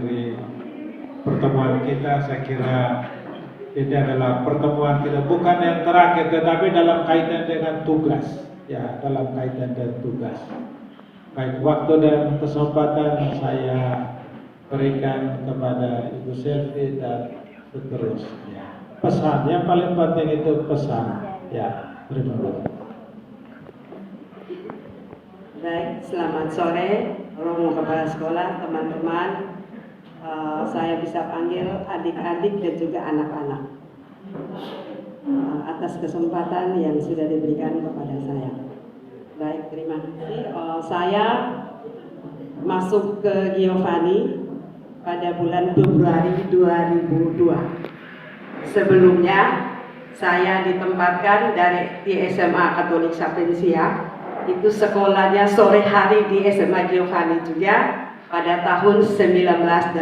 Dari pertemuan kita, saya kira ini adalah pertemuan kita bukan yang terakhir, tetapi dalam kaitan dengan tugas, ya, dalam kaitan dengan tugas. Baik, waktu dan kesempatan saya berikan kepada Ibu Selvi dan seterusnya. Pesan yang paling penting itu pesan, ya. Terima kasih. Baik, selamat sore, Romo Kepala Sekolah, teman-teman. Saya bisa panggil adik-adik dan juga anak-anak atas kesempatan yang sudah diberikan kepada saya. Baik, terima kasih. Saya masuk ke Giovanni pada bulan Februari 2002. Sebelumnya saya ditempatkan di SMA Katolik Sapiensia. Itu sekolahnya sore hari di SMA Giovanni juga pada tahun 1987.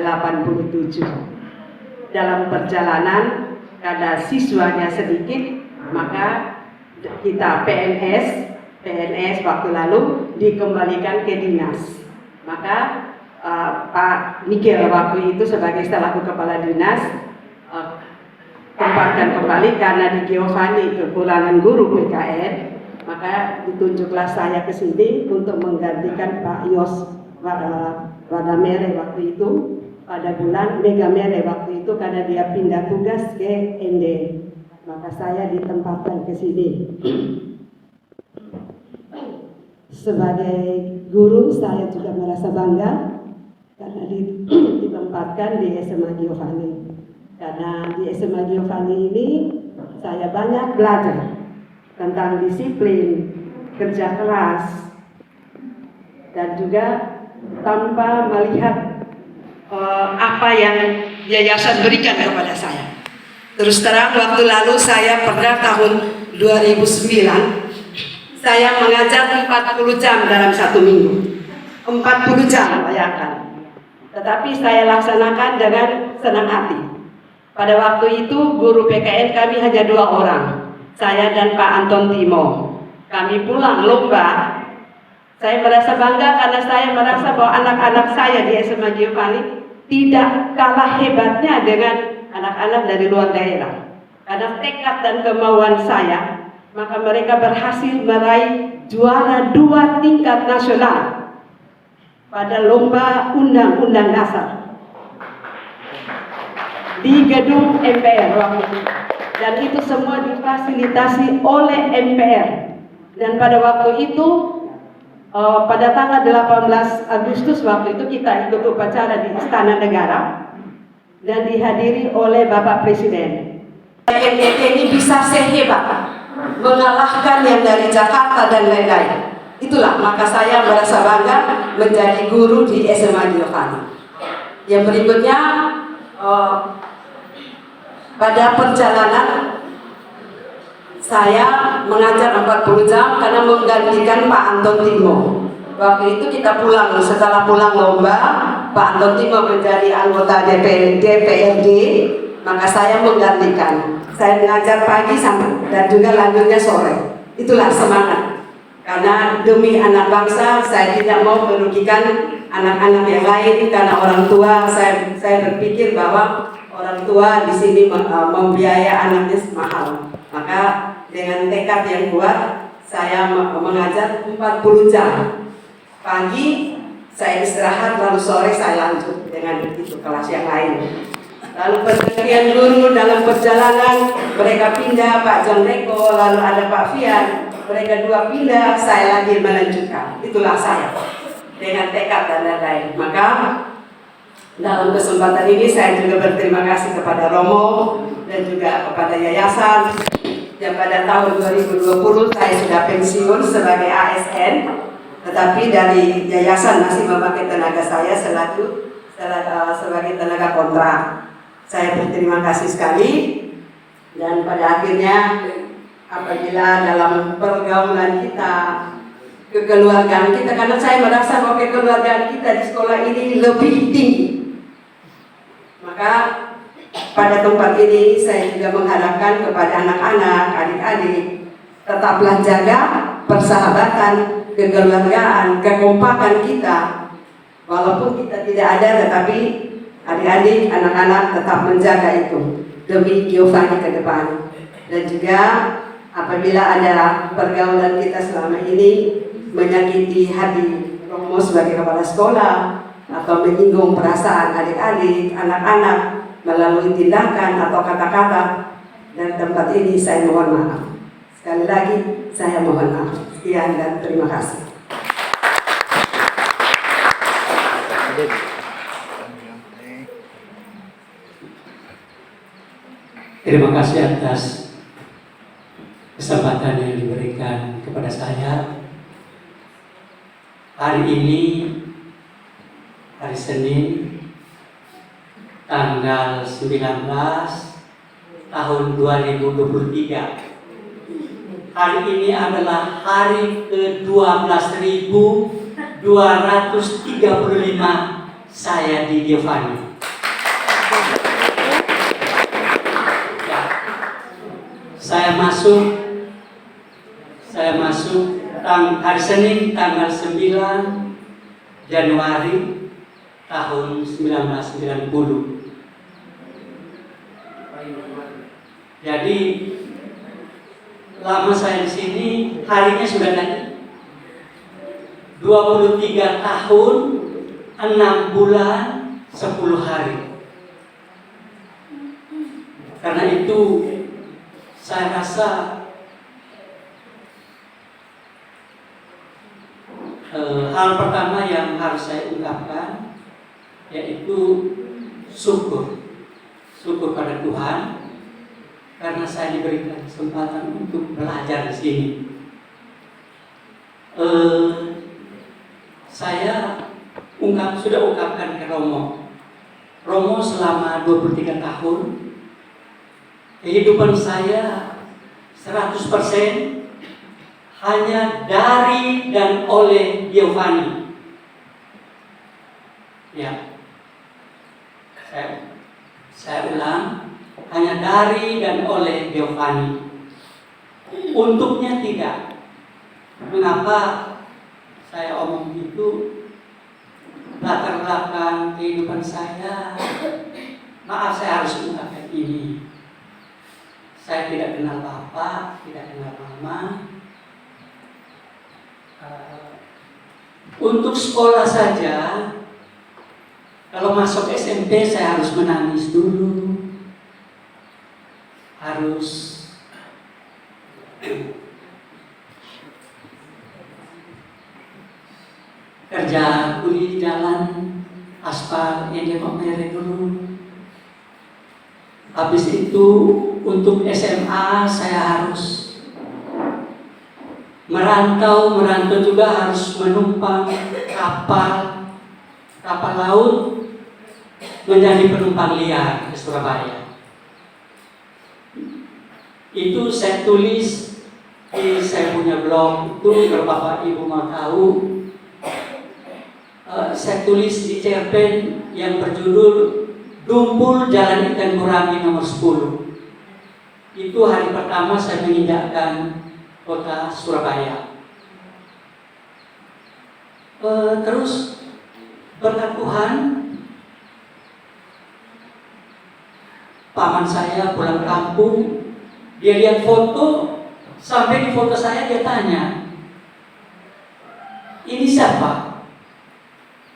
Dalam perjalanan, karena siswanya sedikit, maka kita PNS waktu lalu dikembalikan ke dinas. Maka Pak Miguel waktu itu sebagai selaku kepala dinas tempatkan kembali karena di Giovanni kekurangan guru PKN. Maka ditunjuklah saya ke sini untuk menggantikan Pak Yos Wagamere waktu itu pada bulan Megamere waktu itu karena dia pindah tugas ke ND. Maka saya ditempatkan ke sini. Sebagai guru saya juga merasa bangga karena ditempatkan di SMA Giovanni. Karena di SMA Giovanni ini saya banyak belajar tentang disiplin, kerja keras, dan juga tanpa melihat apa yang yayasan berikan kepada saya. Terus terang waktu lalu saya pernah tahun 2009 saya mengajar 40 jam dalam satu minggu. 40 jam, bayangkan. Tetapi saya laksanakan dengan senang hati. Pada waktu itu guru PKN kami hanya 2 orang. Saya dan Pak Anton Timo. Kami pulang lomba. Saya merasa bangga karena saya merasa bahwa anak-anak saya di SMA Giovanni tidak kalah hebatnya dengan anak-anak dari luar daerah. Karena tekad dan kemauan saya, maka mereka berhasil meraih juara 2 tingkat nasional pada lomba undang-undang dasar di gedung MPR waktu itu. Dan itu semua difasilitasi oleh MPR. Dan pada waktu itu, pada tanggal 18 Agustus waktu itu kita ikut upacara di Istana Negara dan dihadiri oleh Bapak Presiden. NTT ini bisa sehebat mengalahkan yang dari Jakarta dan lain-lain. Itulah maka saya merasa bangga menjadi guru di SMA Giovanni. Yang berikutnya, pada perjalanan saya mengajar 40 jam karena menggantikan Pak Anton Timo. Waktu itu kita pulang, setelah pulang lomba, Pak Anton Timo menjadi anggota DPRD, maka saya menggantikan. Saya mengajar pagi dan juga lanjutnya sore. Itulah semangat. Karena demi anak bangsa, saya tidak mau merugikan anak-anak yang lain karena orang tua. Saya berpikir bahwa orang tua di sini membiayai anaknya mahal. Maka dengan tekad yang kuat, saya mengajar 40 jam. Pagi saya istirahat, lalu sore saya lanjut dengan itu kelas yang lain. Lalu pergantian guru dalam perjalanan, mereka pindah, Pak John Reko, lalu ada Pak Fian, mereka 2 pindah, saya lagi melanjutkan. Itulah saya dengan tekad dan lain-lain. Maka dalam kesempatan ini saya juga berterima kasih kepada Romo dan juga kepada yayasan yang pada tahun 2020 saya sudah pensiun sebagai ASN, tetapi dari yayasan masih memakai tenaga saya sebagai tenaga kontrak. Saya berterima kasih sekali dan pada akhirnya apabila dalam pergaulan kita, kekeluargaan kita, karena saya merasa bahwa kekeluargaan kita di sekolah ini lebih tinggi. Maka pada tempat ini saya juga mengharapkan kepada anak-anak, adik-adik, tetaplah jaga persahabatan, kekeluargaan, kekompakan kita. Walaupun kita tidak ada, tetapi adik-adik, anak-anak tetap menjaga itu demi Giovanni ke depan. Dan juga apabila ada pergaulan kita selama ini menyakiti hati Romo sebagai kepala sekolah atau menyinggung perasaan adik-adik, anak-anak melalui tindakan atau kata-kata, dan tempat ini saya mohon maaf. Sekali lagi saya mohon maaf. Sekian dan terima kasih. Terima kasih atas kesempatan yang diberikan kepada saya. Hari ini, hari Senin, tanggal 19 tahun 2023. Hari ini adalah hari ke-12.235 saya di Giovanni. Ya. Saya masuk hari Senin tanggal 9 Januari tahun 1990. Jadi lama saya di sini, harinya sudah tadi 23 tahun 6 bulan 10 hari. Karena itu saya rasa hal pertama yang harus saya ungkapkan yaitu syukur pada Tuhan karena saya diberikan kesempatan untuk belajar di sini. Saya sudah ungkapkan ke Romo selama 23 tahun kehidupan saya 100% hanya dari dan oleh Giovanni. Ya, saya ulang, hanya dari dan oleh Giovanni. Untuknya tidak. Mengapa saya omong itu? Latar belakang kehidupan saya, maaf saya harus mengatakan ini. Saya tidak kenal bapak, tidak kenal mama. Untuk sekolah saja, kalau masuk SMP saya harus menangis dulu, harus kerja kuli jalan aspal yang merek dulu. Habis itu untuk SMA saya harus merantau juga harus menumpang kapal laut menjadi penumpang liar ke Surabaya. Itu saya tulis di saya punya blog itu, kalau Bapak Ibu mau tahu, saya tulis di cerpen yang berjudul Dumpul Jalan Ikan Gurami nomor 10. Itu hari pertama saya menginjakkan kota Surabaya. Terus berkat Tuhan, paman saya pulang kampung, dia lihat foto, sampai di foto saya dia tanya, ini siapa?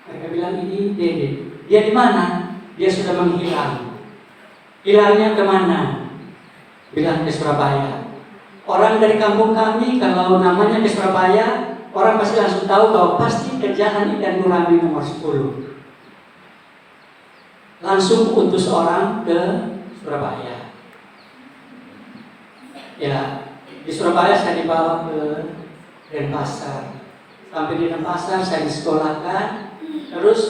Mereka bilang ini Dede. Dia di mana? Dia sudah menghilang. Hilangnya kemana? Bilang ke Surabaya. Orang dari kampung kami kalau namanya ke Surabaya, orang pasti langsung tahu bahwa pasti ke Jalan Ikan Gurami nomor 10. Langsung utus orang ke Surabaya. Ya, di Surabaya saya dibawa ke Denpasar. Sampai di Denpasar saya disekolahkan, terus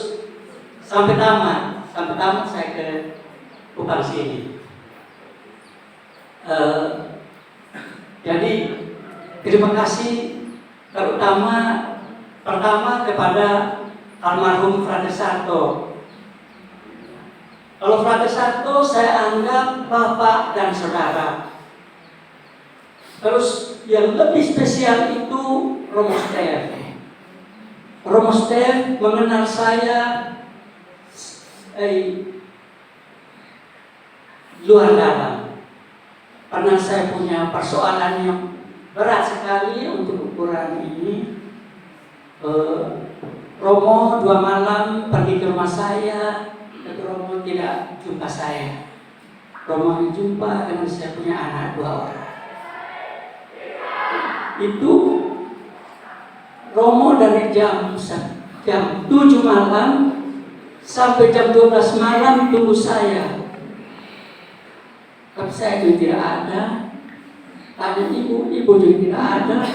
sampai tamat saya ke Kupang sini. Jadi terima kasih terutama pertama kepada almarhum Frater Sarto. Kalau Frater Sarto saya anggap bapak dan saudara. Terus yang lebih spesial itu Romo Stef. Romo Stef mengenal saya luar dalam. Pernah saya punya persoalan yang berat sekali untuk ukuran ini. Romo 2 malam pergi ke rumah saya, tapi Romo tidak jumpa saya. Romo jumpa dengan saya punya anak 2 orang. Itu Romo dari jam 7 malam sampai jam 12 malam tunggu saya. Tapi saya juga tidak ada. Tanya ibu juga tidak ada.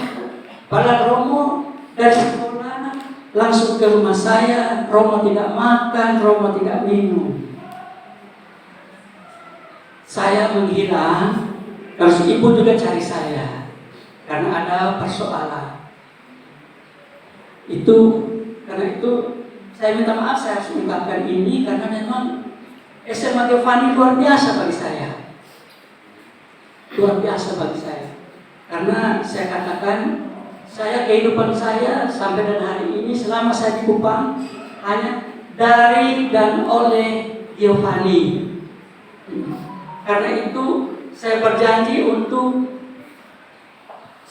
Padahal Romo dari sekolah langsung ke rumah saya. Romo tidak makan, Romo tidak minum. Saya menghilang, terus ibu juga cari saya karena ada persoalan. Karena itu saya minta maaf, saya harus mengungkapkan ini karena memang SMA Giovanni luar biasa bagi saya. Luar biasa bagi saya. Karena saya katakan, kehidupan saya sampai dan hari ini selama saya di Kupang hanya dari dan oleh Giovanni. Karena itu saya berjanji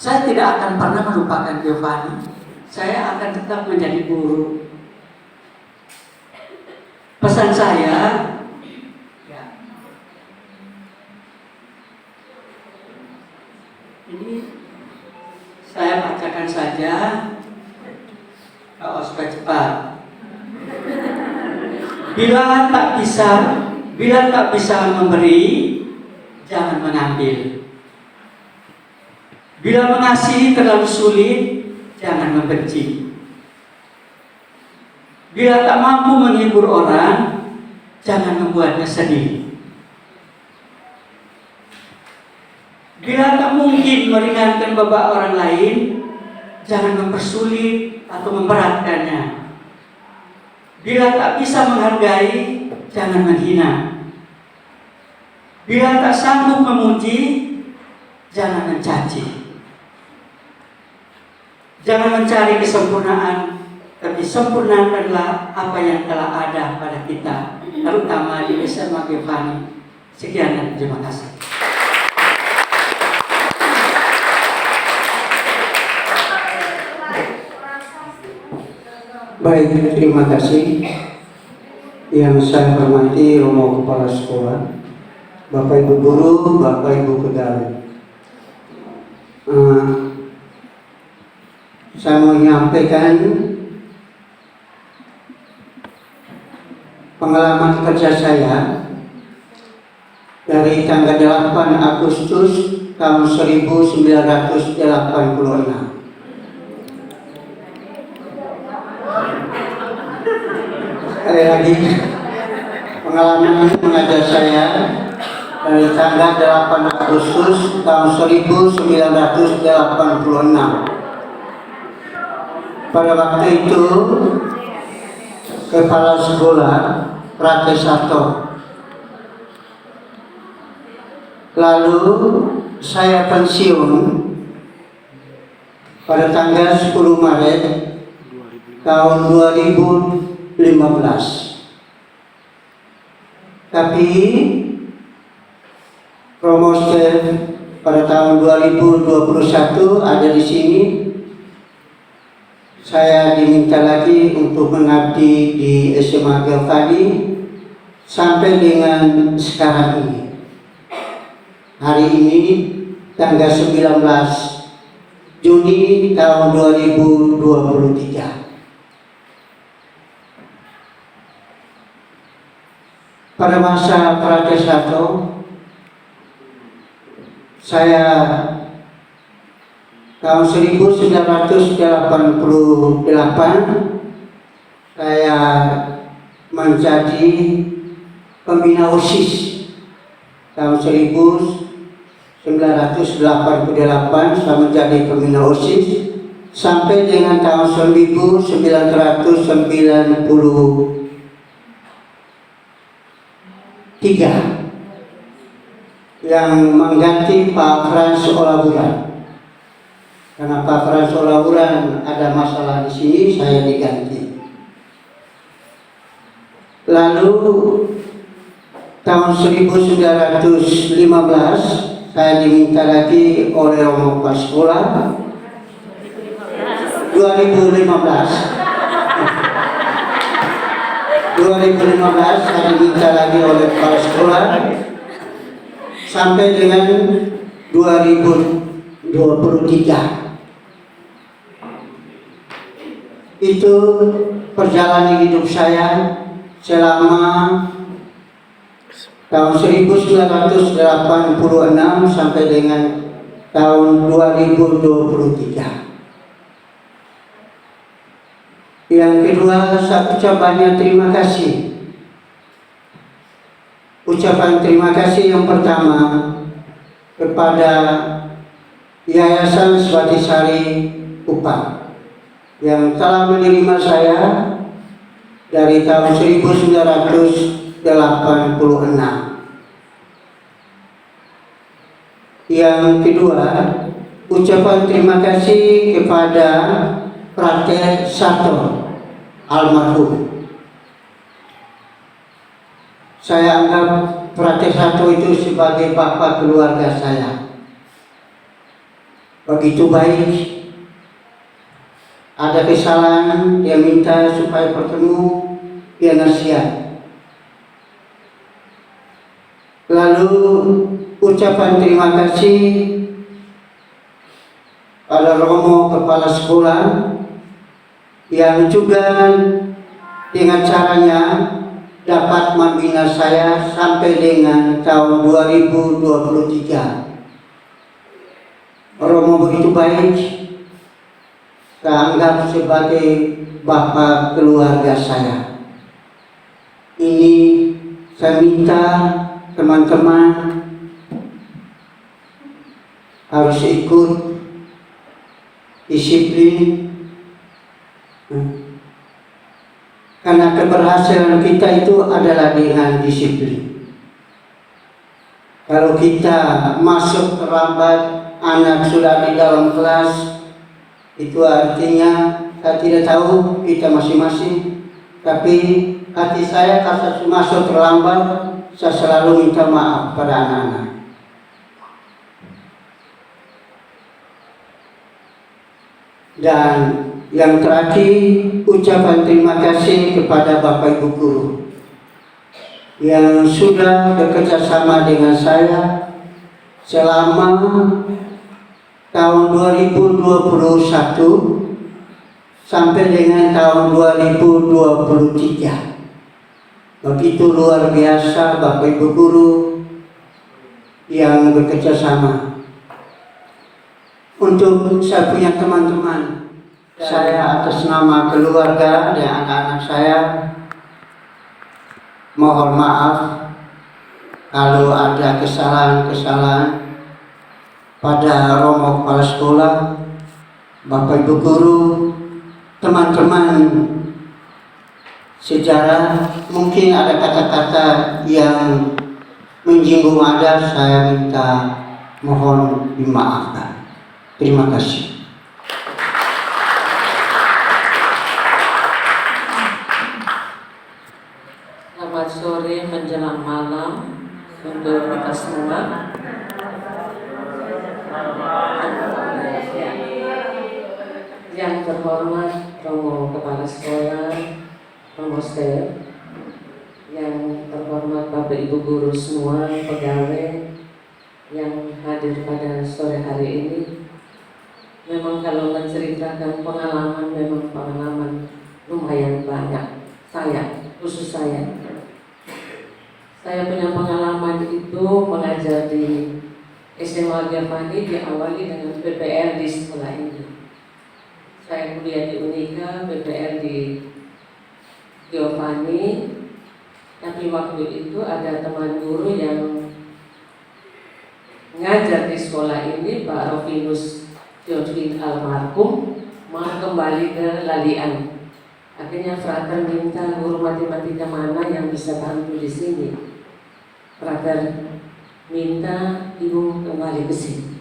saya tidak akan pernah melupakan Giovanni. Saya akan tetap menjadi guru. Pesan saya, ya, ini saya bacakan saja, supaya cepat. Bila tak bisa memberi, jangan mengambil. Bila mengasihi terlalu sulit, jangan membenci. Bila tak mampu menghibur orang, jangan membuatnya sedih. Bila tak mungkin meringankan beban orang lain, jangan mempersulit atau memberatkannya. Bila tak bisa menghargai, jangan menghina. Bila tak sanggup memuji, jangan mencaci. Jangan mencari kesempurnaan, tapi sempurnakanlah apa yang telah ada pada kita, terutama di SMA Giovanni. Sekian dan terima kasih. Baik, terima kasih. Yang saya hormati Romo Kepala Sekolah, Bapak Ibu Guru, Bapak Ibu Pegawai. Saya mau menyampaikan pengalaman kerja saya dari tanggal 8 Agustus tahun 1986. Sekali lagi, pengalaman mengajar saya dari tanggal 8 Agustus tahun 1986. Pada waktu itu, Kepala Sekolah Prakesato. Lalu saya pensiun pada tanggal 10 Maret tahun 2015. Tapi Romo Stef pada tahun 2021 ada di sini. Saya diminta lagi untuk mengabdi di SMA Giovanni sampai dengan sekarang ini. Hari ini tanggal 19 Juni tahun 2023. Pada masa Prakesato, saya tahun 1988 saya menjadi pembina OSIS. Tahun 1988 saya menjadi pembina OSIS sampai dengan tahun 1993 yang mengganti Pak Frans Olaburan. Karena Pak Frans Olaburan ada masalah di sini, saya diganti. Lalu tahun 1915 saya diminta lagi oleh Romo Kepala Sekolah. 2015 saya diminta lagi oleh Kepala Sekolah sampai dengan 2023. Itu perjalanan hidup saya selama tahun 1986 sampai dengan tahun 2023. Yang kedua, saya ucapkan terima kasih. Ucapan terima kasih yang pertama kepada Yayasan Swatisari Kupang yang telah menerima saya dari tahun 1986. Yang kedua, ucapan terima kasih kepada Frater Sato almarhum. Saya anggap Frater Sato itu sebagai bapak keluarga saya. Begitu baik. Ada kesalahan, dia minta supaya bertemu, dia nasihat. Lalu ucapan terima kasih pada Romo Kepala Sekolah yang juga dengan caranya dapat membina saya sampai dengan tahun 2023. Romo begitu baik, saya anggap sebagai bapak keluarga saya. Ini saya minta teman-teman harus ikut disiplin, karena keberhasilan kita itu adalah dengan disiplin. Kalau kita masuk terlambat, anak sudah di dalam kelas, itu artinya saya tidak tahu kita masing-masing, tapi hati saya kalau masuk terlambat, saya selalu minta maaf pada anak-anak. Dan yang terakhir, ucapan terima kasih kepada Bapak Ibu Guru yang sudah bekerja sama dengan saya selama tahun 2021 sampai dengan tahun 2023. Begitu luar biasa Bapak Ibu Guru yang bekerja sama. Untuk saya punya teman-teman, saya atas nama keluarga dan anak-anak saya mohon maaf kalau ada kesalahan-kesalahan pada Romo Kepala Sekolah, Bapak Ibu Guru, teman-teman sejarah. Mungkin ada kata-kata yang menyinggung adat, saya minta mohon dimaafkan. Terima kasih. Selamat sore menjelang malam untuk kita semua. Yang terhormat Romo Kepala Sekolah, Romo Stel, yang terhormat Bapak Ibu Guru semua, pegawai yang hadir pada sore hari ini. Memang kalau menceritakan pengalaman, memang pengalaman lumayan banyak. Khusus saya punya pengalaman itu mengajar di SMA Giovanni, diawali dengan PPR di sekolah ini. Saya kuliah di Unika, PPR di Giovanni, tapi waktu itu ada teman guru yang ngajar di sekolah ini, Pak Rovinus Theodin almarhum, mau kembali ke Lalian. Akhirnya Frater minta guru matematika mana yang bisa bantu di sini. Frater minta ibu kembali ke sini.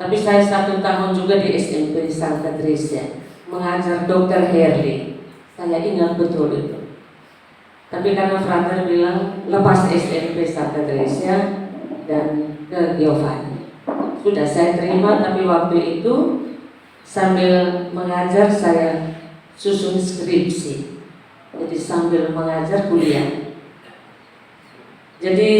Tapi saya 1 tahun juga di SMP Santa Teresa mengajar Dr. Herli. Saya ingat betul itu. Tapi karena frater bilang lepas SMP Santa Teresa dan ke Giovanni. Sudah saya terima, tapi waktu itu sambil mengajar saya susun skripsi. Jadi sambil mengajar kuliah. Jadi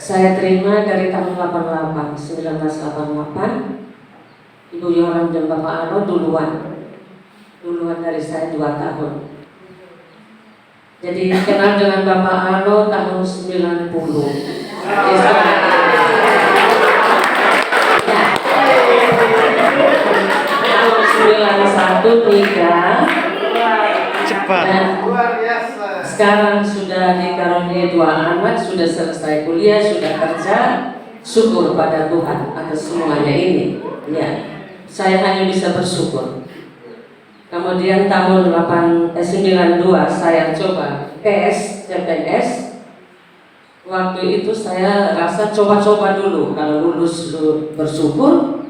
saya terima dari tahun 1988. Ibu Yoram dan Bapak Ano duluan dari saya 2 tahun. Jadi kenal dengan Bapak Ano tahun 90. Tahun 91 nikah. Cepat. Dan sekarang sudah dikaruniai 2 anak, sudah selesai kuliah, sudah kerja. Syukur pada Tuhan atas semuanya ini. Ya, saya hanya bisa bersyukur. Kemudian tahun 92 saya coba tes CPNS. Waktu itu saya rasa coba-coba dulu, kalau lulus bersyukur,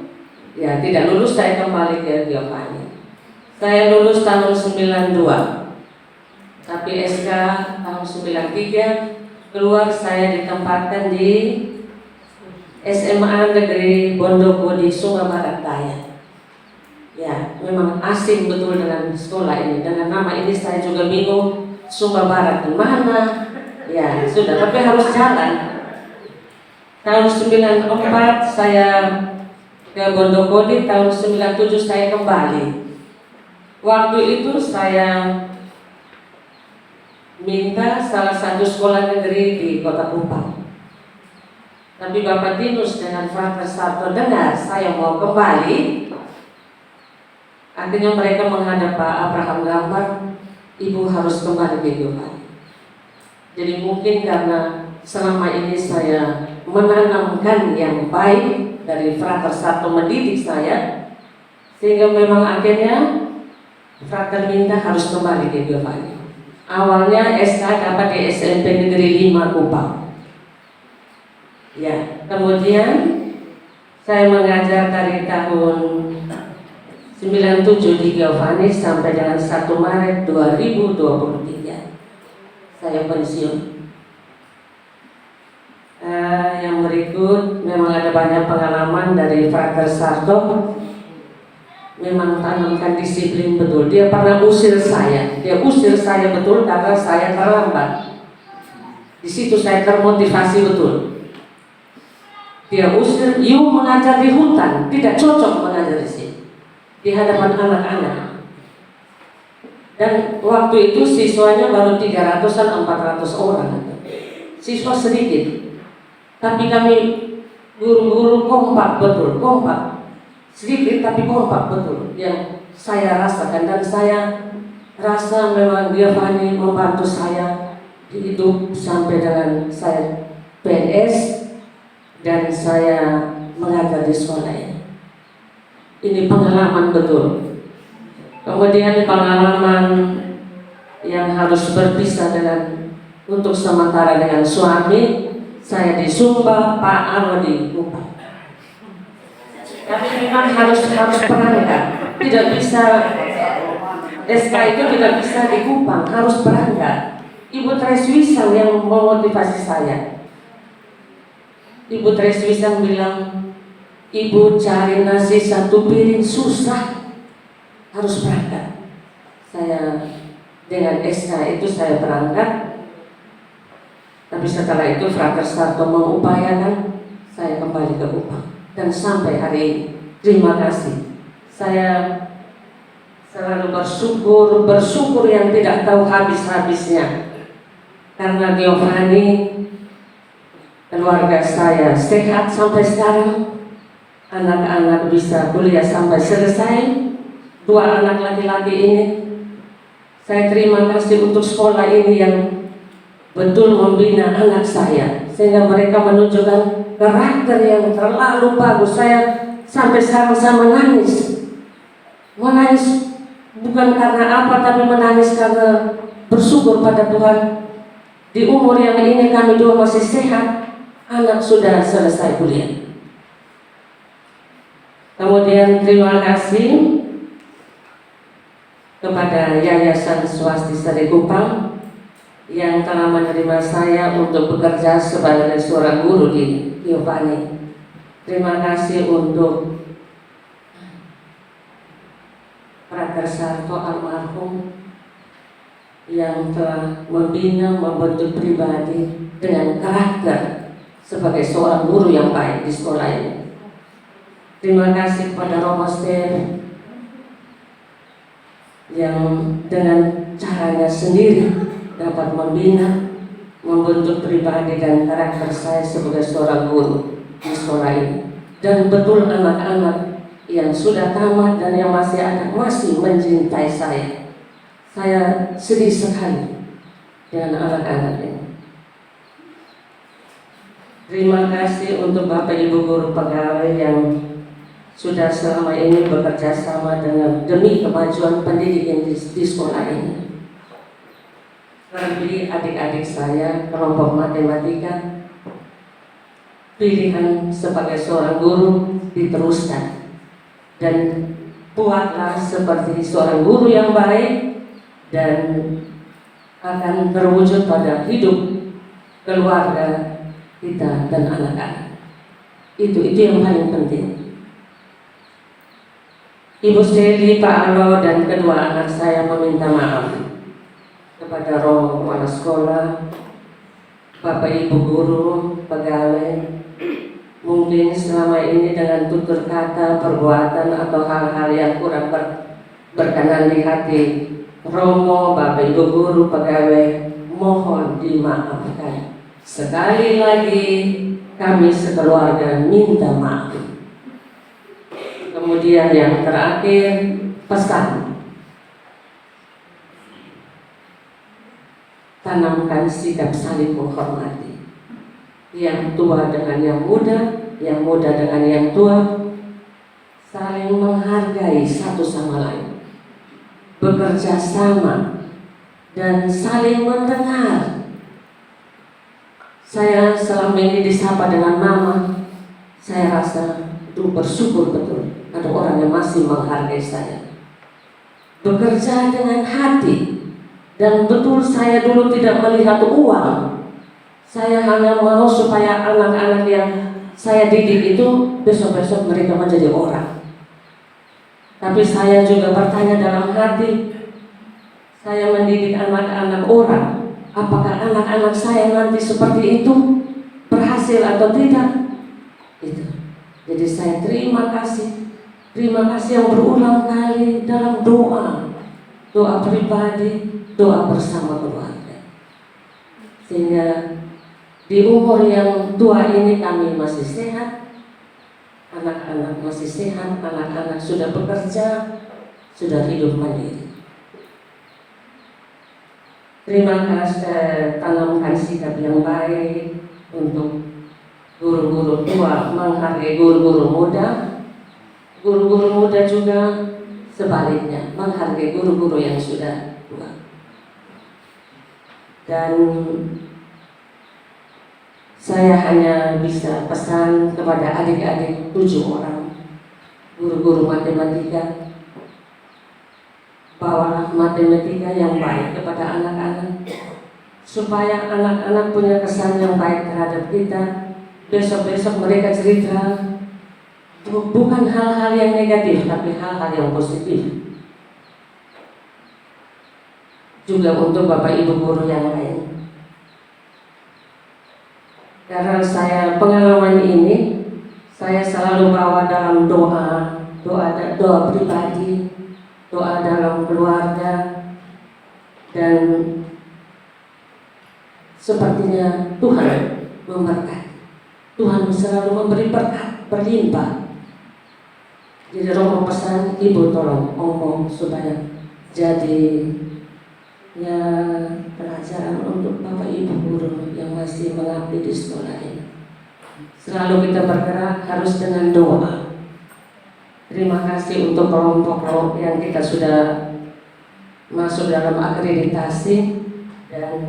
ya tidak lulus saya kembali ke Giovanni. Saya lulus tahun 92, tapi SK tahun 93, keluar saya ditempatkan di SMA Negeri Bondoko di Sungai Barat Daya. Ya, memang asing betul dengan sekolah ini. Dengan nama ini saya juga bingung, Sumba Barat di mana? Ya, sudah, tapi harus jalan. Tahun 94 saya ke Bondokodi, tahun 97 saya kembali. Waktu itu saya minta salah satu sekolah negeri di Kota Kupang. Tapi Bapak Dinus dengan Frater Sarto dengar saya mau kembali. Akhirnya mereka menghadap Pak Abraham Gambar, Ibu harus kembali ke Giovanni. Jadi mungkin karena selama ini saya menanamkan yang baik dari Frater Sarto mendidik saya, sehingga memang akhirnya Frater minta harus kembali ke Giovanni. Awalnya SK dapat di SMP Negeri 5 Kupang. Ya, kemudian saya mengajar dari tahun 97 di Giovanni sampai dengan 1 Maret 2023 saya pensiun. Yang berikut memang ada banyak pengalaman dari Frater Sarto. Memang tanamkan disiplin betul. Dia pernah usir saya. Dia usir saya betul karena saya terlambat. Di situ saya termotivasi betul. Dia usir, "You mengajar di hutan, tidak cocok mengajar di sini." Di hadapan anak-anak. Dan waktu itu siswanya baru 300-an, 400 orang. Siswa sedikit. Tapi kami guru-guru kompak betul, kompak. Sedikit tapi kompak betul. Yang saya rasakan, dan saya rasa memang Giovanni membantu saya di hidup sampai dengan saya PNS dan saya mengajar di sekolah ini. Ini pengalaman betul. Kemudian pengalaman yang harus berpisah dengan untuk sementara dengan suami, saya di Sumba, Pak Ano di Kupang. Tapi memang harus berangkat. Tidak bisa SK itu tidak bisa di Kupang, harus berangkat. Ibu Treswisang yang memotivasi saya. Ibu Treswisang bilang, "Ibu cari nasi 1 piring susah, harus berangkat." Saya dengan SK itu saya berangkat. Tapi setelah itu Frater Sarto mengupayakan saya kembali ke Kupang. Dan sampai hari ini, terima kasih. Saya selalu bersyukur yang tidak tahu habis-habisnya. Karena Giovanni, keluarga saya sehat sampai sekarang. Anak-anak bisa kuliah sampai selesai. 2 anak laki-laki ini, saya terima kasih untuk sekolah ini yang betul membina anak saya, sehingga mereka menunjukkan karakter yang terlalu bagus. Saya sampai sekarang saya menangis bukan karena apa, tapi menangis karena bersyukur pada Tuhan. Di umur yang ini kami 2 masih sehat, anak sudah selesai kuliah. Kemudian terima kasih kepada Yayasan Swastika di Kupang yang telah menerima saya untuk bekerja sebagai seorang guru di Giovanni. Terima kasih untuk Frater Sarto almarhum yang telah membina, membentuk pribadi dengan karakter sebagai seorang guru yang baik di sekolah ini. Terima kasih kepada Romo Sten yang dengan caranya sendiri dapat membina, membentuk pribadi dan karakter saya sebagai seorang guru di sekolah ini. Dan betul anak-anak yang sudah tamat dan yang masih ada masih mencintai saya. Saya sedih sekali dengan anak-anak ini. Terima kasih untuk Bapak Ibu guru pegawai yang sudah selama ini bekerja sama dengan demi kemajuan pendidikan di sekolah ini. Terlebih adik-adik saya kelompok matematika, pilihan sebagai seorang guru diteruskan dan buatlah seperti seorang guru yang baik dan akan terwujud pada hidup keluarga kita dan anak-anak. Itu yang paling penting. Ibu Steli, Pak Alo dan kedua anak saya meminta maaf kepada Romo kepala sekolah, Bapak Ibu guru, pegawai. Mungkin selama ini dengan tutur kata, perbuatan atau hal-hal yang kurang berkenan di hati Romo, Bapak Ibu guru, pegawai, mohon dimaafkan. Sekali lagi kami sekeluarga minta maaf. Kemudian yang terakhir, pesan. Tanamkan sikap saling menghormati. Yang tua dengan yang muda dengan yang tua, saling menghargai satu sama lain. Bekerja sama dan saling mendengar. Saya selama ini disapa dengan mama, saya rasa bersyukur betul ada orang yang masih menghargai saya. Bekerja dengan hati, dan betul saya dulu tidak melihat uang. Saya hanya mau supaya anak-anak yang saya didik itu besok-besok mereka menjadi orang. Tapi saya juga bertanya dalam hati, saya mendidik anak-anak orang, apakah anak-anak saya nanti seperti itu, berhasil atau tidak? Itu. Jadi saya terima kasih yang berulang kali dalam doa pribadi, doa bersama keluarga. Sehingga di umur yang tua ini kami masih sehat, anak-anak masih sehat, anak-anak sudah bekerja, sudah hidup mandiri. Terima kasih, tanamkan sikap yang baik untuk guru-guru tua menghargai guru-guru muda. Guru-guru muda juga sebaliknya menghargai guru-guru yang sudah tua. Dan saya hanya bisa pesan kepada adik-adik 7 orang guru-guru matematika, bawalah matematika yang baik kepada anak-anak, supaya anak-anak punya kesan yang baik terhadap kita. Besok-besok mereka cerita bukan hal-hal yang negatif, tapi hal-hal yang positif. Juga untuk Bapak Ibu guru yang lain. Karena saya pengalaman ini, saya selalu bawa dalam doa pribadi, doa dalam keluarga, dan sepertinya Tuhan memberkati. Tuhan selalu memberi berkat berlimpah. Jadi Romo pesan, Ibu tolong ngomong supaya jadi pelajaran untuk Bapak Ibu guru yang masih mengabdi di sekolah ini. Selalu kita bergerak harus dengan doa. Terima kasih untuk kelompok yang kita sudah masuk dalam akreditasi, dan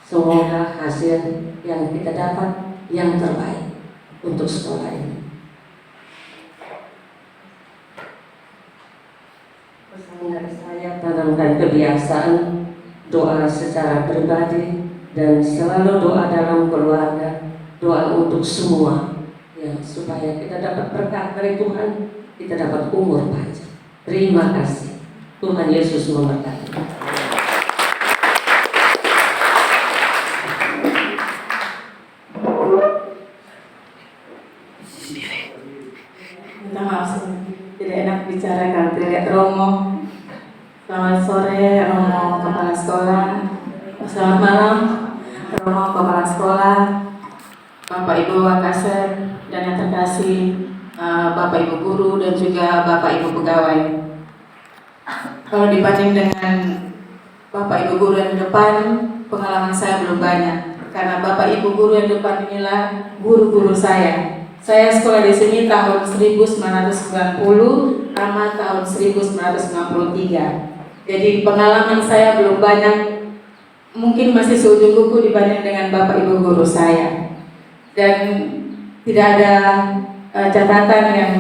semoga hasil yang kita dapat yang terbaik untuk sekolah ini. Pesan dari saya, tanamkan kebiasaan doa secara pribadi, dan selalu doa dalam keluarga, doa untuk semua, ya, supaya kita dapat berkat dari Tuhan, kita dapat umur panjang. Terima kasih. Tuhan Yesus memberkati. Minta maaf tidak enak bicara kalau tidak lihat Romo. Selamat sore Romo Kepala Sekolah. Selamat malam Romo Kepala Sekolah, Bapak Ibu Wakasek, dan yang terkasih Bapak Ibu Guru dan juga Bapak Ibu Pegawai. Kalau dibanding dengan Bapak Ibu Guru yang di depan, pengalaman saya belum banyak. Karena Bapak Ibu Guru yang di depan inilah guru-guru saya. Saya sekolah di sini tahun 1990, tamat tahun 1993. Jadi pengalaman saya belum banyak, mungkin masih seujung kuku dibanding dengan Bapak Ibu Guru saya. Dan tidak ada catatan yang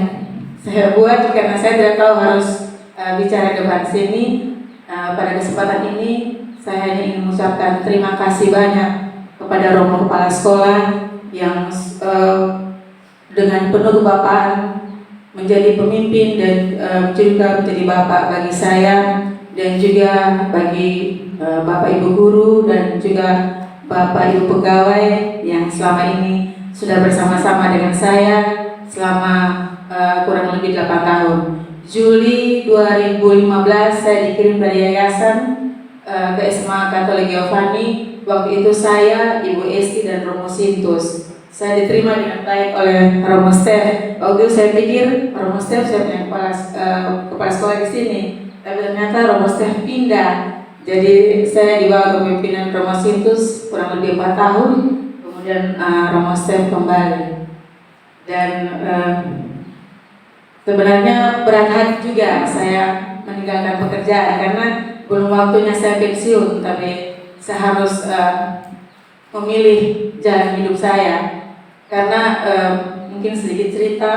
saya buat karena saya tidak tahu harus bicara depan sini. Pada kesempatan ini saya hanya ingin mengucapkan terima kasih banyak kepada Romo Kepala Sekolah yang dengan penuh kebapaan menjadi pemimpin dan juga menjadi bapak bagi saya dan juga bagi Bapak Ibu Guru dan juga Bapak Ibu Pegawai yang selama ini sudah bersama-sama dengan saya selama kurang lebih 8 tahun. Juli 2015 saya dikirim dari yayasan ke SMA Katolik Giovanni. Waktu itu saya, Ibu Esti dan Romo Sintus. Saya diterima dengan baik oleh Romo Stef. Waktu itu saya pikir Romo Stef saya punya kepala sekolah di sini, tapi ternyata Romo Stef pindah. Jadi saya dibawa ke pimpinan Romo Sintus kurang lebih 4 tahun. Kemudian Romo Stef kembali. Dan sebenarnya berat hati juga saya meninggalkan pekerjaan karena belum waktunya saya pensiun, tapi saya harus memilih jalan hidup saya. Karena mungkin sedikit cerita,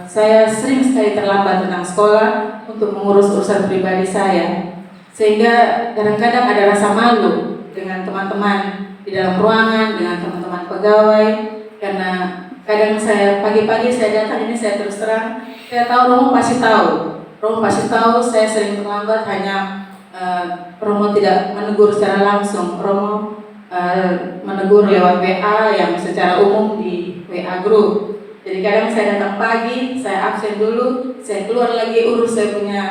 saya sering sekali terlambat tentang sekolah untuk mengurus urusan pribadi saya, sehingga kadang-kadang ada rasa malu dengan teman-teman di dalam ruangan, dengan teman-teman pegawai, karena kadang saya pagi-pagi saya datang ini saya terus terang, saya tahu Romo pasti tahu saya sering terlambat, hanya Romo tidak menegur secara langsung, Romo menegur lewat WA yang secara umum di WA group. Jadi kadang saya datang pagi, saya absen dulu, saya keluar lagi urus saya punya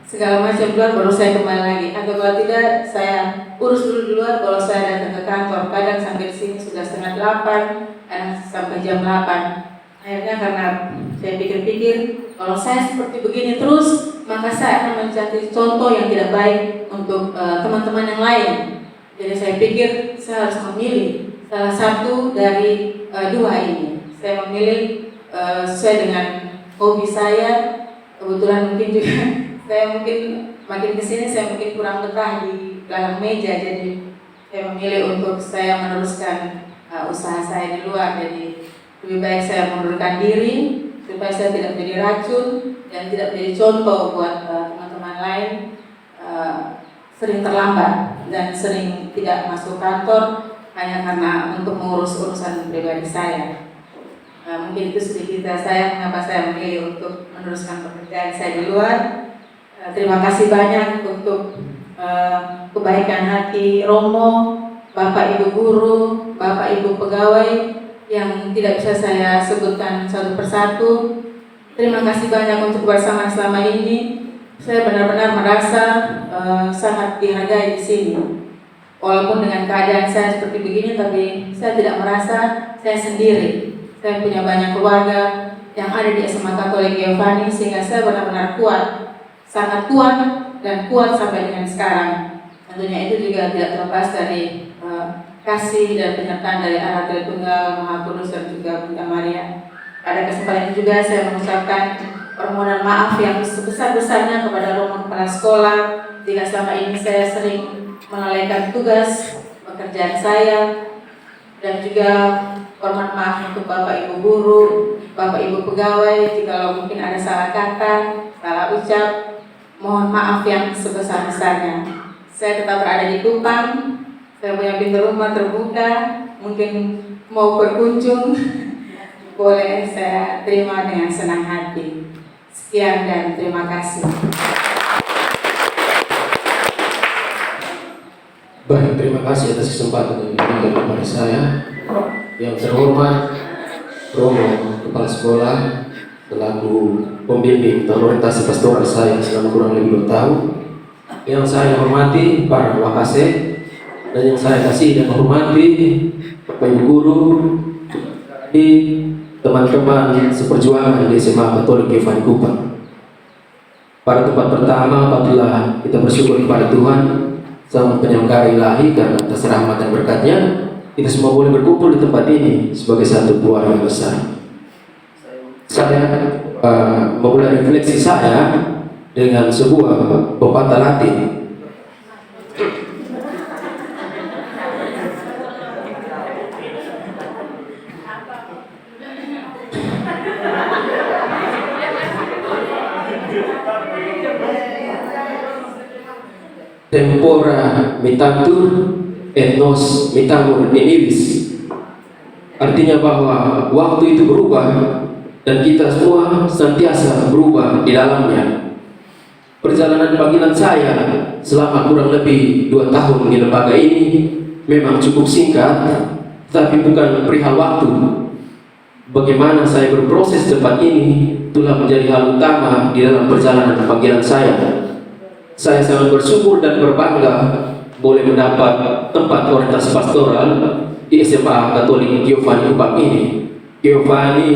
segala macam keluar, baru saya kembali lagi. Atau kalau tidak, saya urus dulu di luar, baru saya datang ke kantor. Kadang sampai di sini sudah 7:30, kadang sampai jam 8. Akhirnya karena saya pikir-pikir, kalau saya seperti begini terus, maka saya akan menjadi contoh yang tidak baik untuk teman-teman yang lain. Jadi saya pikir saya harus memilih salah satu dari dua ini. Saya memilih sesuai dengan hobi saya. Kebetulan mungkin juga saya mungkin makin kesini saya mungkin kurang betah di belakang meja. Jadi saya memilih untuk saya meneruskan usaha saya di luar. Jadi lebih baik saya mengundurkan diri supaya saya tidak menjadi racun dan tidak menjadi contoh buat teman-teman lain. Sering terlambat dan sering tidak masuk kantor hanya karena untuk mengurus urusan pribadi saya. Mungkin itu sedikit saya mengapa saya memilih untuk meneruskan pekerjaan saya di luar. Terima kasih banyak untuk kebaikan hati Romo, Bapak Ibu Guru, Bapak Ibu Pegawai yang tidak bisa saya sebutkan satu persatu. Terima kasih banyak untuk kebersamaan selama ini. Saya benar-benar merasa sangat dihargai di sini. Walaupun dengan keadaan saya seperti begini, tapi saya tidak merasa saya sendiri. Saya punya banyak keluarga yang ada di SMA Katolik Giovanni, sehingga saya benar-benar kuat, sangat kuat dan kuat sampai dengan sekarang. Tentunya itu juga tidak terlepas dari kasih dan penyertaan dari Allah Tritunggal Maha Kudus dan juga Bunda Maria. Pada kesempatan ini juga saya mengucapkan permohonan maaf yang sebesar-besarnya kepada Romo Kepala Sekolah jika selama ini saya sering melalaikan tugas pekerjaan saya, dan juga permohonan maaf untuk Bapak Ibu Guru, Bapak Ibu Pegawai jika mungkin ada salah kata, salah ucap, mohon maaf yang sebesar-besarnya. saya tetap berada di Kupang. Saya punya pintu rumah terbuka, mungkin mau berkunjung, boleh saya terima dengan senang hati. Sekian dan terima kasih. Baik, terima kasih atas kesempatan yang diberikan kepada saya. Yang terhormat Romo Kepala Sekolah selaku pembimbing dan orientasi pastoral saya selama kurang lebih 2 tahun. Yang saya hormati para wakase dan yang saya kasih dan hormati Bapak Ibu guru, di teman-teman seperjuangan di SMA Katolik Giovanni Kupang. Pada tempat pertama, apabila kita bersyukur kepada Tuhan Sang Penyelenggara Ilahi karena atas rahmat dan berkatnya, kita semua boleh berkumpul di tempat ini sebagai satu keluarga besar. Saya memulai refleksi saya dengan sebuah pepatah Latin. Tempora mitantur et nos mitamur in iris. Artinya bahwa waktu itu berubah dan kita semua senantiasa berubah di dalamnya. Perjalanan panggilan saya selama kurang lebih 2 tahun di lembaga ini memang cukup singkat, tapi bukan perihal waktu. Bagaimana saya berproses tempat ini telah menjadi hal utama di dalam perjalanan panggilan saya. Saya sangat bersyukur dan berbangga boleh mendapat tempat orientasi pastoral di SMA Katolik Giovanni Kupang ini. Giovanni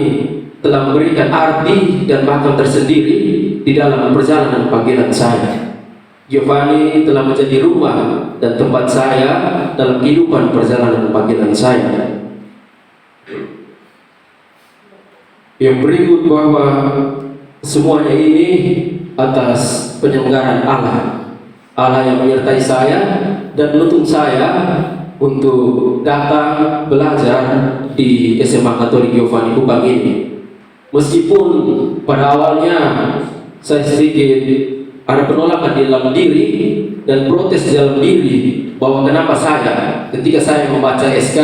telah memberikan arti dan makna tersendiri di dalam perjalanan panggilan saya. Giovanni telah menjadi rumah dan tempat saya dalam kehidupan perjalanan panggilan saya. Yang berikut bahwa semuanya ini atas penyelenggaraan Allah yang menyertai saya dan menuntun saya untuk datang belajar di SMA Katolik Giovanni Kupang ini. Meskipun pada awalnya saya sedikit ada penolakan di dalam diri dan protes di dalam diri bahwa kenapa saya ketika saya membaca SK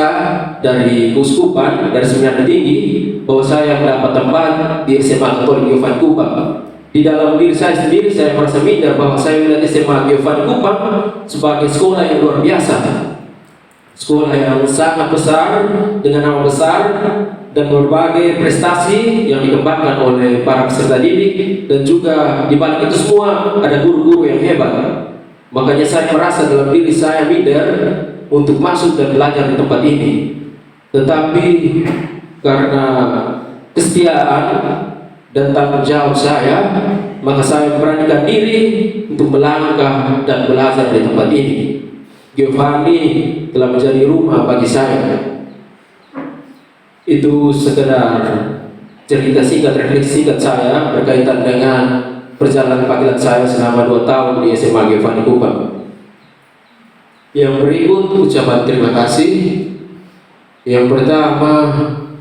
dari Keuskupan, dari Seminar Tinggi, bahwa saya mendapat tempat di SMA Katolik Giovanni Kupang. Di dalam diri saya sendiri saya merasa minder bahwa saya melihat SMA Giovanni Kupang sebagai sekolah yang luar biasa, sekolah yang sangat besar dengan nama besar dan berbagai prestasi yang dikembangkan oleh para peserta didik, dan juga di balik itu semua ada guru-guru yang hebat. Makanya saya merasa dalam diri saya minder untuk masuk dan belajar di tempat ini. Tetapi karena kesetiaan dan tanggung jawab saya, maka saya memberanikan diri untuk melangkah dan belajar di tempat ini. Giovanni telah menjadi rumah bagi saya. Itu sekedar cerita singkat, refleksi singkat saya berkaitan dengan perjalanan panggilan saya selama 2 tahun di SMA Giovanni Kupang. Yang berikut ucapan terima kasih. Yang pertama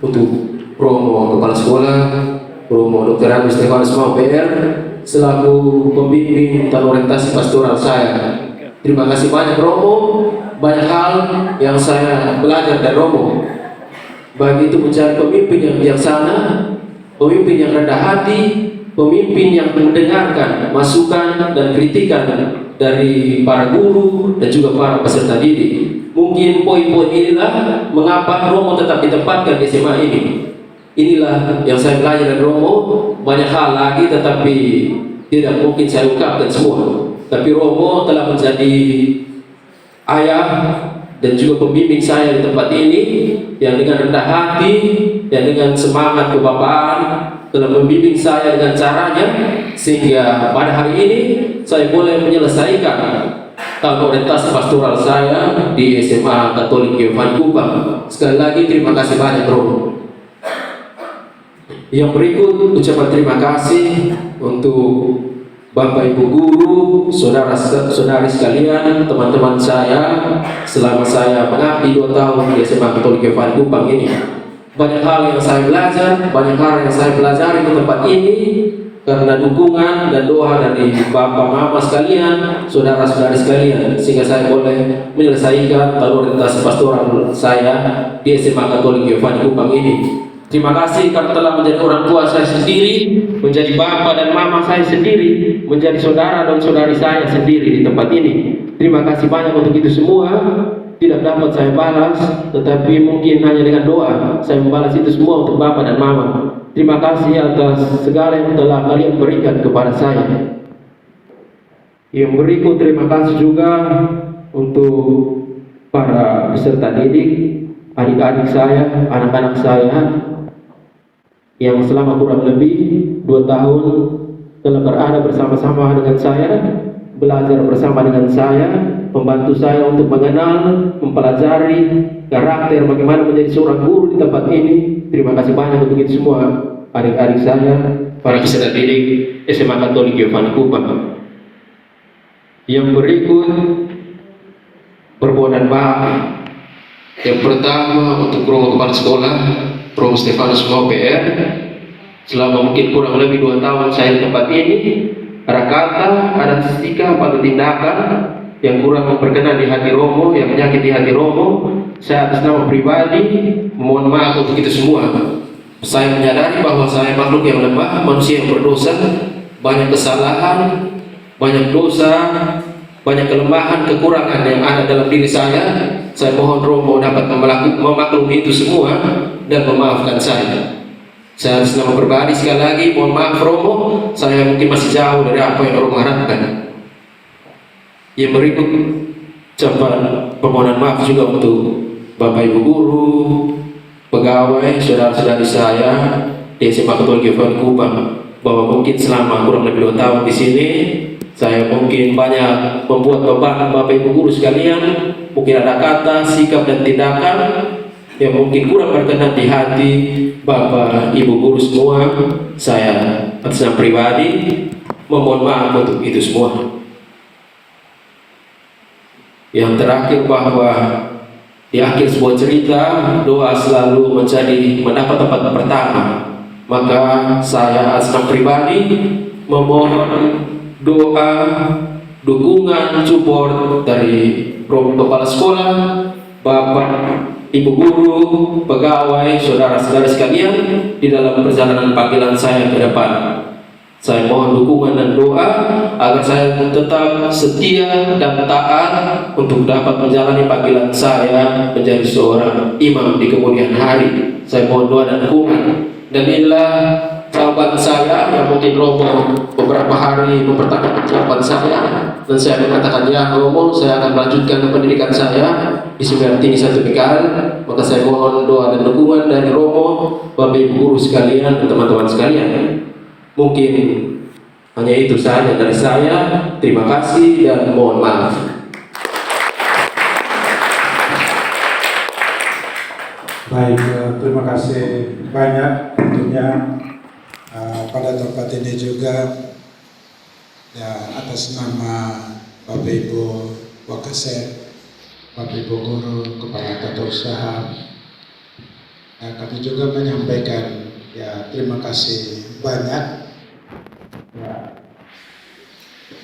untuk Romo Kepala Sekolah, Romo Dr. Agus Stefanus Mau PR selaku pembimbing dan orientasi pastoral saya. Terima kasih banyak Romo, banyak hal yang saya belajar dari Romo. Baik itu mencari pemimpin yang bijaksana, pemimpin yang rendah hati, pemimpin yang mendengarkan masukan dan kritikan dari para guru dan juga para peserta didik. Mungkin poin-poin inilah mengapa Romo tetap ditempatkan di SMA ini. Inilah yang saya belajar dari Romo. Banyak hal lagi tetapi tidak mungkin saya ungkapkan semua. Tapi Romo telah menjadi ayah dan juga pembimbing saya di tempat ini, yang dengan rendah hati dan dengan semangat kebapaan telah membimbing saya dengan caranya, sehingga pada hari ini saya boleh menyelesaikan tahun orientasi pastoral saya di SMA Katolik Giovanni Kupang. Sekali lagi terima kasih banyak Romo. Yang berikut ucapan terima kasih untuk Bapak Ibu guru, saudara-saudari sekalian, teman-teman saya selama saya mengabdi 2 tahun di SMA Katolik Giovanni Kupang ini. Banyak hal yang saya belajar, banyak hal yang saya pelajari di tempat ini, karena dukungan dan doa dari bapak mama sekalian, saudara-saudari sekalian, sehingga saya boleh menyelesaikan lalu lintas pastoral saya di SMA Katolik Giovanni Kupang ini. Terima kasih karena telah menjadi orang tua saya sendiri, menjadi bapak dan mama saya sendiri, menjadi saudara dan saudari saya sendiri di tempat ini. Terima kasih banyak untuk itu semua. Tidak dapat saya balas, tetapi mungkin hanya dengan doa saya membalas itu semua untuk bapak dan mama. Terima kasih atas segala yang telah kalian berikan kepada saya. Yang berikut terima kasih juga untuk para peserta didik, adik-adik saya, anak-anak saya yang selama kurang lebih 2 tahun telah berada bersama-sama dengan saya, belajar bersama dengan saya, membantu saya untuk mengenal, mempelajari karakter bagaimana menjadi seorang guru di tempat ini. Terima kasih banyak untuk itu semua adik-adik saya, para peserta didik SMA Katolik Giovanni Kupang. Yang berikut permohonan maaf. Yang pertama untuk Romo Kepala Sekolah Romo Stefanus PR. Selama mungkin kurang lebih 2 tahun saya di tempat ini, ada kata, ada sikap atau tindakan yang kurang berkenan di hati Romo, yang menyakiti hati Romo. Saya atas nama pribadi mohon maaf untuk itu semua. Saya menyadari bahwa saya makhluk yang lemah, manusia yang berdosa, banyak kesalahan, banyak dosa, banyak kelemahan, kekurangan yang ada dalam diri saya. Saya mohon Romo dapat memaklumi itu semua dan memaafkan saya. Saya atas nama pribadi sekali lagi mohon maaf Romo, saya mungkin masih jauh dari apa yang Romo harapkan. Yang berikut ucapan permohonan maaf juga untuk Bapak Ibu guru, pegawai, saudara-saudari saya di SMA Katolik Giovanni Kupang, bahwa mungkin selama kurang lebih 2 tahun di sini saya mungkin banyak membuat beban Bapak Ibu guru sekalian. Mungkin ada kata, sikap dan tindakan yang mungkin kurang berkenan di hati Bapak Ibu guru semua. Saya atas nama pribadi memohon maaf untuk itu semua. Yang terakhir bahwa di akhir sebuah cerita, doa selalu mendapat tempat pertama. Maka saya atas nama pribadi memohon doa, dukungan, support dari Romo Kepala Sekolah, Bapak, Ibu guru, pegawai, saudara-saudara sekalian di dalam perjalanan panggilan saya ke depan. Saya mohon dukungan dan doa agar saya tetap setia dan taat untuk dapat menjalani panggilan saya menjadi seorang imam di kemudian hari. Saya mohon doa dan dukungan. Dan inilah jawaban saya yang mungkin Romo beberapa hari mempertanyakan jawaban saya, dan saya mengatakan ya Romo, saya akan melanjutkan pendidikan saya di Seminari Tinggi 1 Mikael. Maka saya mohon doa dan dukungan dari Romo, Bapak Ibu guru sekalian dan teman-teman sekalian. Mungkin hanya itu saja dari saya. Terima kasih dan mohon maaf. Baik, terima kasih banyak tentunya pada tempat ini juga ya, atas nama Bapak Ibu Wakasek, Bapak Ibu guru, kepala tata usaha, kami juga menyampaikan ya terima kasih banyak ya,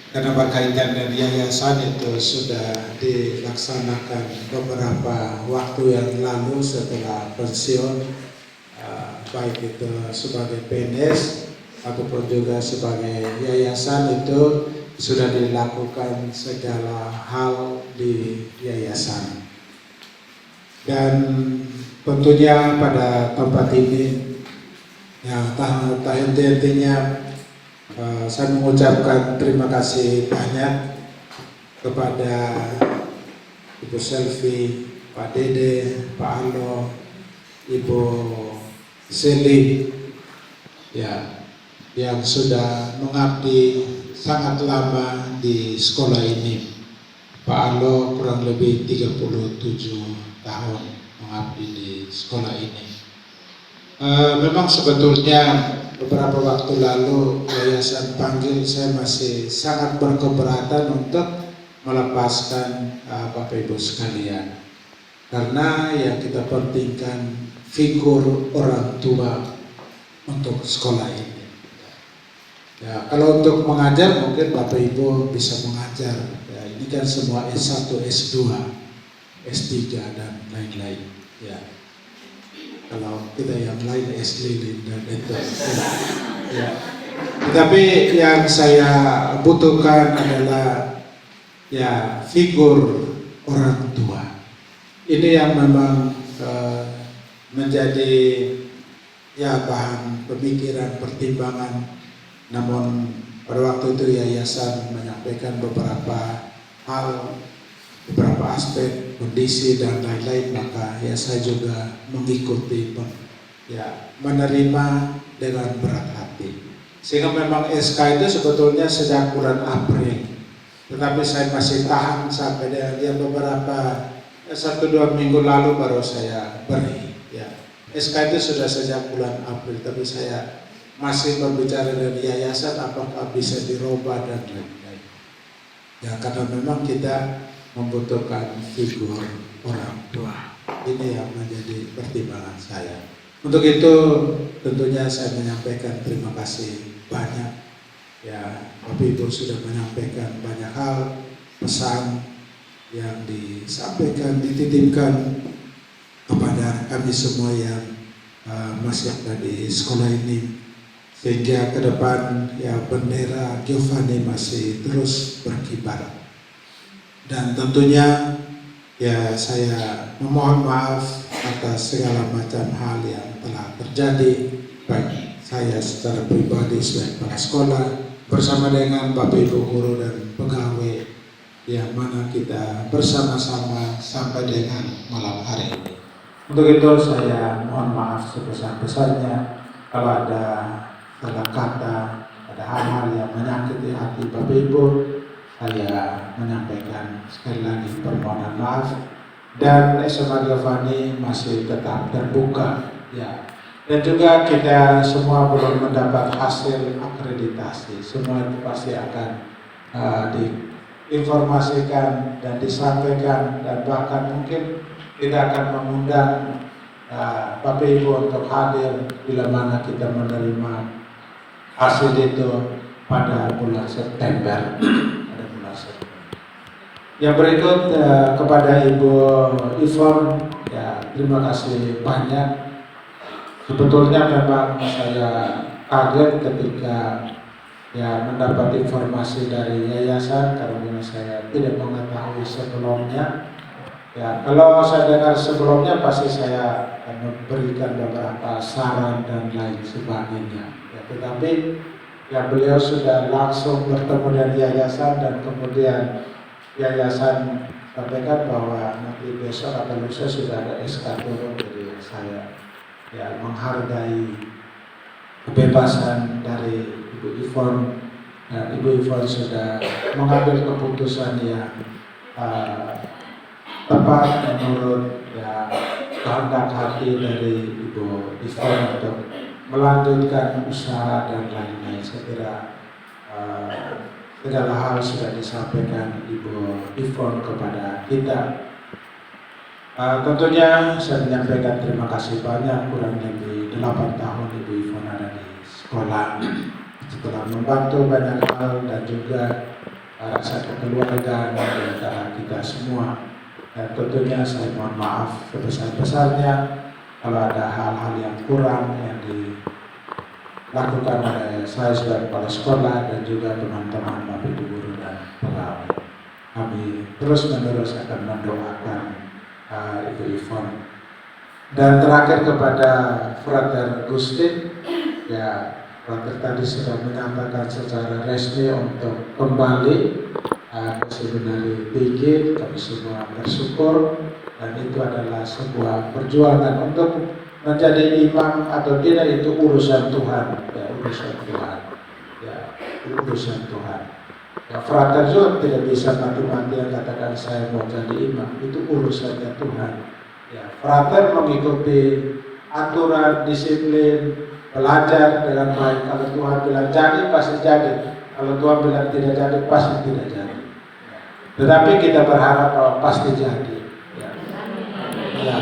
karena berkaitan dengan yayasan itu sudah dilaksanakan beberapa waktu yang lalu setelah pensiun, baik itu sebagai PNS ataupun juga sebagai yayasan, itu sudah dilakukan segala hal di yayasan. Dan tentunya pada tempat ini ya, tak henti-hentinya saya mengucapkan terima kasih banyak kepada Ibu Selvi, Pak Dede, Pak Alo, Ibu Seli ya, yang sudah mengabdi sangat lama di sekolah ini. Pak Alo kurang lebih 37 tahun mengabdi di sekolah ini. Memang sebetulnya beberapa waktu lalu yayasan panggil saya masih sangat berkeberatan untuk melepaskan Bapak Ibu sekalian, karena yang kita pentingkan figur orang tua untuk sekolah ini. Ya, kalau untuk mengajar mungkin Bapak Ibu bisa mengajar. Ya, ini kan semua S1, S2, S3 dan lain-lain. Ya. Kalau kita yang lain S lilin dan itu. Ya. Tetapi yang saya butuhkan adalah ya figur orang tua. Ini yang memang menjadi ya bahan pemikiran, pertimbangan. Namun pada waktu itu yayasan menyampaikan beberapa hal, beberapa aspek, kondisi dan lain-lain, maka ya saya juga mengikuti, ya menerima dengan berat hati. Sehingga memang SK itu sebetulnya sejak bulan April, tetapi saya masih tahan sampai dia beberapa 1-2 minggu lalu baru saya beri. Ya. SK itu sudah sejak bulan April, tapi saya masih berbicara dengan yayasan apakah bisa dirubah dan lain-lain. Ya karena memang kita membutuhkan figur orang tua. Ini yang menjadi pertimbangan saya. Untuk itu tentunya saya menyampaikan terima kasih banyak. Ya Bapak Ibu sudah menyampaikan banyak hal, pesan yang disampaikan, dititipkan kepada kami semua yang masih ada di sekolah ini. Sehingga ke depan ya bendera Giovanni masih terus berkibar. Dan tentunya ya saya memohon maaf atas segala macam hal yang telah terjadi baik saya secara pribadi sebagai kepala sekolah bersama dengan Bapak Ibu guru dan pegawai yang mana kita bersama-sama sampai dengan malam hari ini. Untuk itu saya mohon maaf sebesar-besarnya kalau ada salah kata, ada hal-hal yang menyakiti hati Bapak Ibu, saya menyampaikan sekali lagi permohonan maaf. Dan SMA Giovanni masih tetap terbuka, ya. Dan juga kita semua belum mendapat hasil akreditasi. Semua itu pasti akan diinformasikan dan disampaikan, dan bahkan mungkin kita akan mengundang Bapak Ibu untuk hadir bila mana kita menerima hasil itu pada bulan September. Yang berikut kepada Ibu Ivon, ya terima kasih banyak. Sebetulnya memang saya kaget ketika ya mendapat informasi dari yayasan karena saya tidak mengetahui sebelumnya. Ya kalau saya dengar sebelumnya pasti saya akan memberikan beberapa saran dan lain sebagainya. Tetapi ya beliau sudah langsung bertemu dengan yayasan dan kemudian yayasan sampaikan bahwa nanti besok atau lusa sudah ada SK turun dari saya. Ya menghargai kebebasan dari Ibu Ivon, dan Ibu Ivon sudah mengambil keputusan yang tepat menurut ya kehendak hati dari Ibu Ivon untuk melanjutkan usaha dan lain-lain. Saya kira segala hal sudah disampaikan Ibu Ivon kepada kita. Tentunya saya menyampaikan terima kasih banyak, kurang lebih 8 tahun Ibu Ivon ada di sekolah. Setelah membantu banyak hal dan juga rasa kekeluargaan di antara kita semua. Dan tentunya saya mohon maaf sebesar-besarnya kalau ada hal-hal yang kurang yang dilakukan oleh saya sebagai kepala sekolah dan juga teman-teman Bapak Ibu guru dan pegawai. Kami terus-menerus akan mendoakan Ibu Ivon. Dan terakhir kepada Frater Gustin, ya Frater tadi sudah menyatakan secara resmi untuk kembali ke seminari tinggi. Kami semua bersyukur. Dan itu adalah sebuah perjuangan untuk menjadi imam atau tidak itu urusan Tuhan, ya urusan Tuhan, ya urusan Tuhan. Ya, Frater juga tidak bisa mati-matian katakan saya mau jadi imam, itu urusannya Tuhan. Ya, Frater mengikuti aturan, disiplin, belajar dengan baik. Kalau Tuhan bilang jadi pasti jadi, kalau Tuhan bilang tidak jadi pasti tidak jadi. Tetapi kita berharap bahwa pasti jadi. Ya,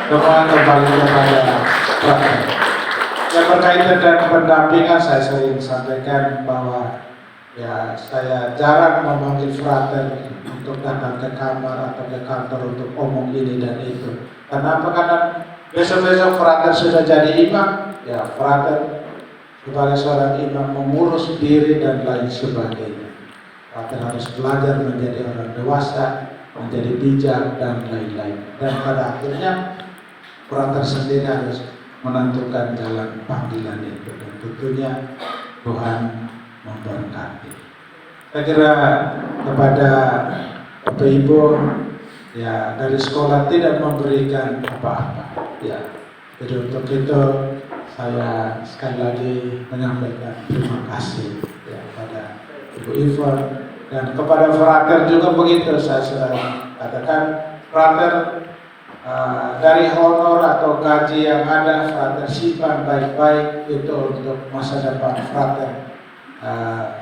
semua kembali kepada Tuhan. yang berkaitan dengan pendampingan, saya sering sampaikan bahwa ya saya jarang memanggil frater untuk datang ke kamar atau ke kantor untuk omong ini dan itu. Kenapa? Karena besok-besok frater sudah jadi imam, ya frater sebagai seorang imam mengurus diri dan lain sebagainya. Frater harus belajar menjadi orang dewasa, menjadi bijak dan lain-lain. Dan pada akhirnya frater sendiri harus menentukan jalan panggilan itu, dan tentunya Tuhan memberkati. Saya kira kepada Bapak Ibu ya dari sekolah tidak memberikan apa-apa ya. Jadi untuk itu saya sekali lagi menyampaikan terima kasih ya kepada Ibu Ivon dan kepada frater juga begitu. Saya sudah katakan frater dari honor atau gaji yang ada frater simpan baik-baik itu untuk masa depan frater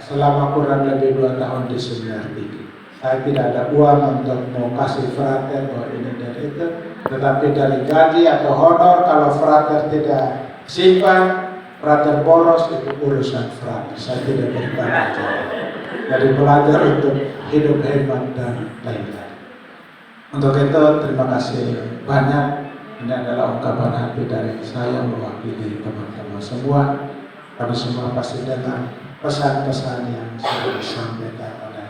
selama kurang lebih 2 tahun di seminar tinggi. Saya tidak ada uang untuk mau kasih frater bahwa ini dan itu, tetapi dari gaji atau honor kalau frater tidak simpan, frater boros, itu urusan frater. Saya tidak bertanggung jawab. Jadi belajar untuk hidup hemat dan lain-lain. Untuk itu terima kasih banyak. Ini adalah ungkapan hati dari saya mewakili teman-teman semua. Kami semua pasti dengar pesan-pesan yang sudah disampaikan oleh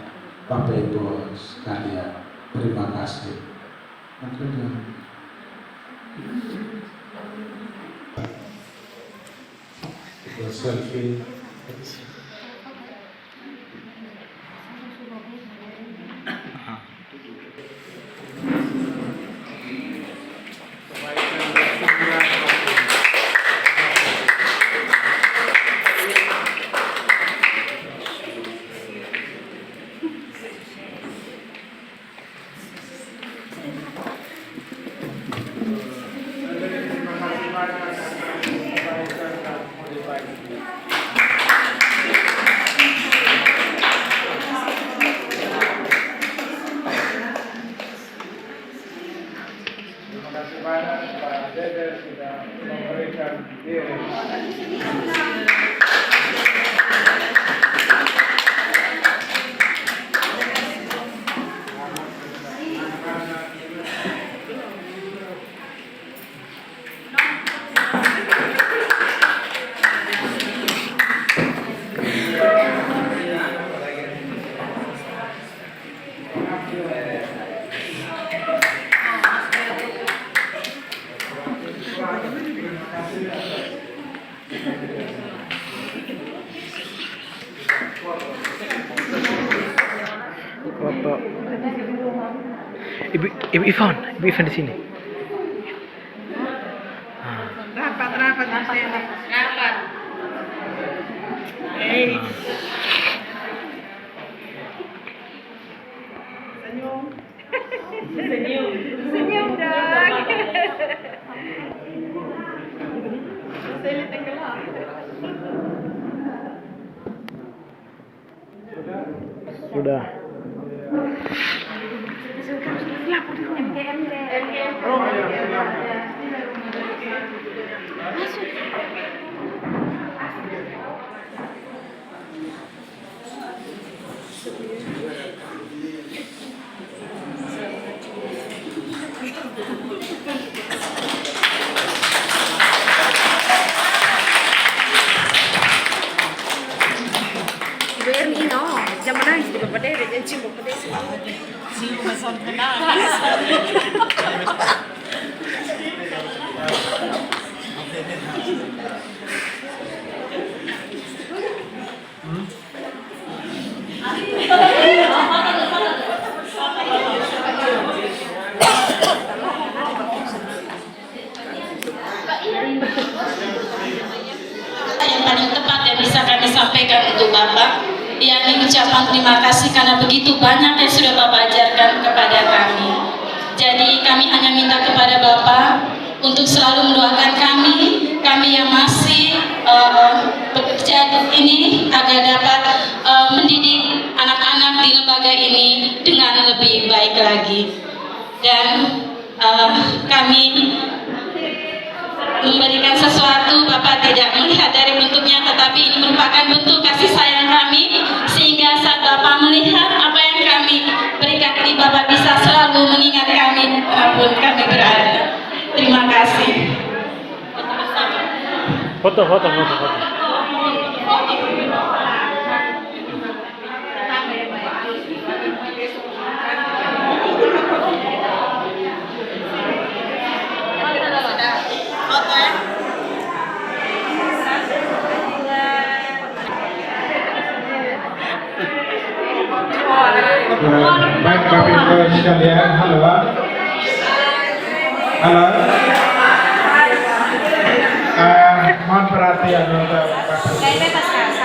Bapak Ibu sekalian. Terima kasih. Selfie. Foto. Ibu Ivan di sini. Rapat. Senyum dong. Sudah. Yang paling tepat yang bisa kami sampaikan untuk Bapak, yakni ucapan terima kasih karena begitu banyak yang sudah Bapak ajarkan kepada kami. Jadi kami hanya minta kepada Bapak untuk selalu mendoakan kami yang masih bekerja ini agar dapat mendidik anak-anak di lembaga ini dengan lebih baik lagi. Dan kami memberikan sesuatu, Bapak tidak Tetapi ini merupakan bentuk kasih sayang kami, sehingga saat Bapak melihat apa yang kami berikan ini, Bapak bisa selalu mengingat kami dimanapun kami berada. Terima kasih. Foto. Baik Bapak Ibu sekalian, halo. Mohon perhatian untuk Bapak.